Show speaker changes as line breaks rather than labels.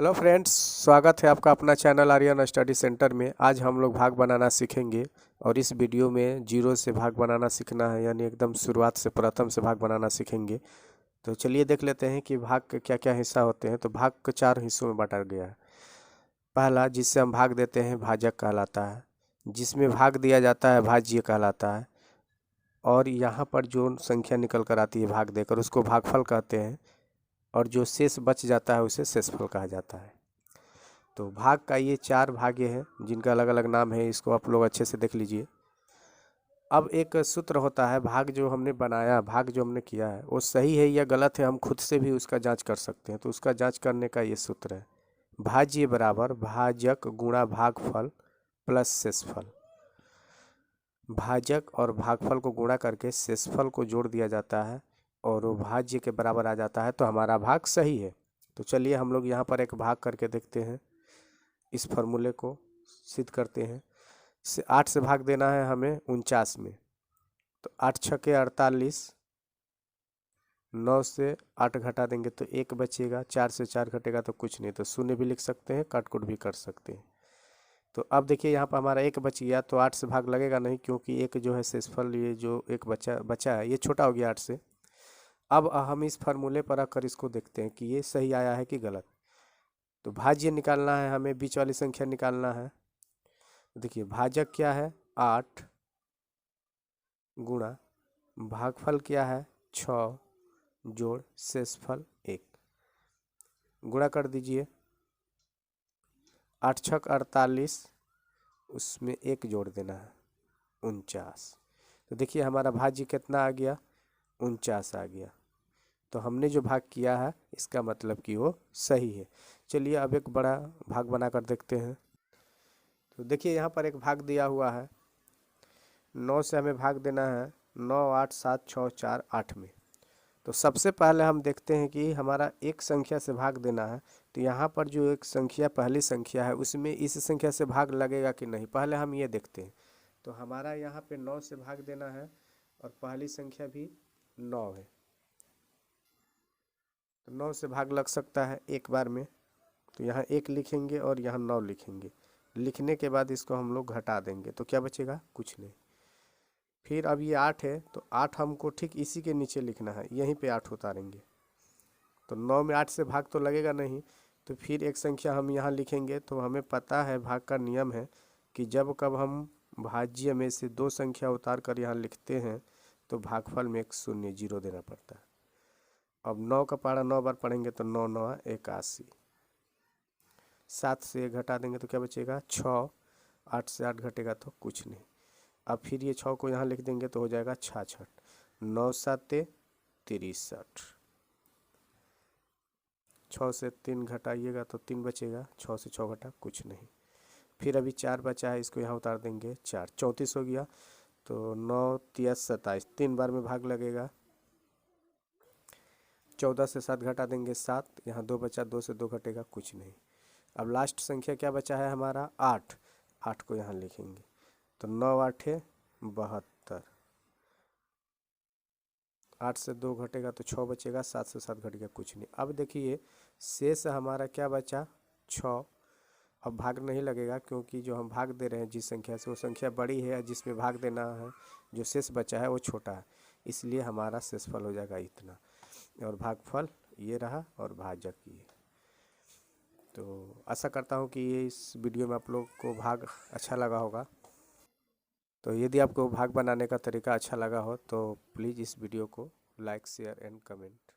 Hello friends, स्वागत है आपका अपना चैनल आर्यन स्टडी सेंटर में। आज हम लोग भाग बनाना सीखेंगे और इस वीडियो में जीरो से भाग बनाना सीखना है, यानी एकदम शुरुआत से प्रथम से भाग बनाना सीखेंगे। तो चलिए देख लेते हैं कि भाग के क्या क्या हिस्सा होते हैं। तो भाग को 4 हिस्सों में बांटा गया है। पहला, जिससे हम भाग देते हैं, भाजक कहलाता है। जिसमें भाग दिया जाता है, भाज्य कहलाता है। और यहाँ पर जो संख्या निकल कर आती है भाग देकर, उसको भागफल कहते हैं। और जो शेष बच जाता है उसे शेषफल कहा जाता है। तो भाग का ये 4 भाग्य हैं जिनका अलग अलग नाम है, इसको आप लोग अच्छे से देख लीजिए। अब एक सूत्र होता है, भाग जो हमने बनाया, भाग जो हमने किया है वो सही है या गलत है, हम खुद से भी उसका जांच कर सकते हैं। तो उसका जांच करने का ये सूत्र है, भाज्य बराबर भाजक गुणा भागफल प्लस शेषफल। भाजक और भागफल को गुणा करके शेषफल को जोड़ दिया जाता है और वो भाज्य के बराबर आ जाता है, तो हमारा भाग सही है। तो चलिए हम लोग यहाँ पर एक भाग करके देखते हैं। इस फार्मूले को सिद्ध करते हैं। 8 से भाग देना है हमें 49 में। तो 8 छके 48, 9 से 8 घटा देंगे तो 1 बचेगा, 4 से 4 घटेगा तो कुछ नहीं, तो शून्य भी लिख सकते हैं, काटकुट भी कर सकते हैं। तो अब देखिए यहाँ पर हमारा 1 बच गया, तो 8 से भाग लगेगा नहीं, क्योंकि एक जो है शेषफल, ये जो एक बचा है ये छोटा हो गया 8 से। अब हम इस फार्मूले पर आकर इसको देखते हैं कि ये सही आया है कि गलत। तो भाज्य निकालना है हमें, बीच वाली संख्या निकालना है। देखिए भाजक क्या है 8 गुणा भागफल क्या है 6 जोड़ शेषफल 1। गुणा कर दीजिए, 8 छक 48, उसमें 1 जोड़ देना है 49। तो देखिए हमारा भाज्य कितना आ गया, 49 आ गया। तो हमने जो भाग किया है इसका मतलब कि वो सही है। चलिए अब एक बड़ा भाग बनाकर देखते हैं। तो देखिए यहाँ पर एक भाग दिया हुआ है, 9 से हमें भाग देना है 9 8 7 6 4 8 में। तो सबसे पहले हम देखते हैं कि हमारा एक संख्या से भाग देना है। तो यहाँ पर जो एक संख्या पहली संख्या है उसमें इस संख्या से भाग लगेगा कि नहीं, पहले हम ये देखते हैं। तो हमारा यहाँ पे 9 से भाग देना है और पहली संख्या भी 9 है, तो 9 से भाग लग सकता है एक बार में। तो यहाँ 1 लिखेंगे और यहाँ 9 लिखेंगे। लिखने के बाद इसको हम लोग घटा देंगे तो क्या बचेगा, कुछ नहीं। फिर अब ये 8 है, तो 8 हमको ठीक इसी के नीचे लिखना है, यहीं पे 8 उतारेंगे। तो 9 में 8 से भाग तो लगेगा नहीं, तो फिर एक संख्या हम यहाँ लिखेंगे। तो हमें पता है, भाग का नियम है कि जब कब हम भाज्य में से 2 संख्या उतार कर यहाँ लिखते हैं तो भागफल में एक शून्य जीरो देना पड़ता है। अब 9 का पहाड़ा 9 बार पढ़ेंगे तो 9 9 81। 7 से 1 घटा देंगे तो क्या बचेगा 6। 8 से 8 घटेगा तो कुछ नहीं। अब फिर ये 6 को यहाँ लिख देंगे तो हो जाएगा 66। 9 7 63। 6 से 3 घटाइएगा तो 3 बचेगा, 6 से 6 घटा कुछ नहीं। फिर अभी 4 बचा है, इसको यहाँ उतार देंगे, 4 34 हो गया। तो 9 3 27, 3 बार में भाग लगेगा। 14 से 7 घटा देंगे 7, यहाँ 2 बचा, 2 से 2 घटेगा कुछ नहीं। अब लास्ट संख्या क्या बचा है हमारा 8। 8 को यहाँ लिखेंगे तो 9 8 72। 8 से 2 घटेगा तो 6 बचेगा, 7 से 7 घट गया कुछ नहीं। अब देखिए शेष हमारा क्या बचा 6। अब भाग नहीं लगेगा, क्योंकि जो हम भाग दे रहे हैं जिस संख्या से वो संख्या बड़ी है, जिसमें भाग देना है जो शेष बचा है वो छोटा है, इसलिए हमारा शेषफल हो जाएगा इतना। और भागफल ये रहा और भाजक ये। तो आशा करता हूँ कि ये इस वीडियो में आप लोग को भाग अच्छा लगा होगा। तो यदि आपको भाग बनाने का तरीका अच्छा लगा हो तो प्लीज़ इस वीडियो को लाइक शेयर एंड कमेंट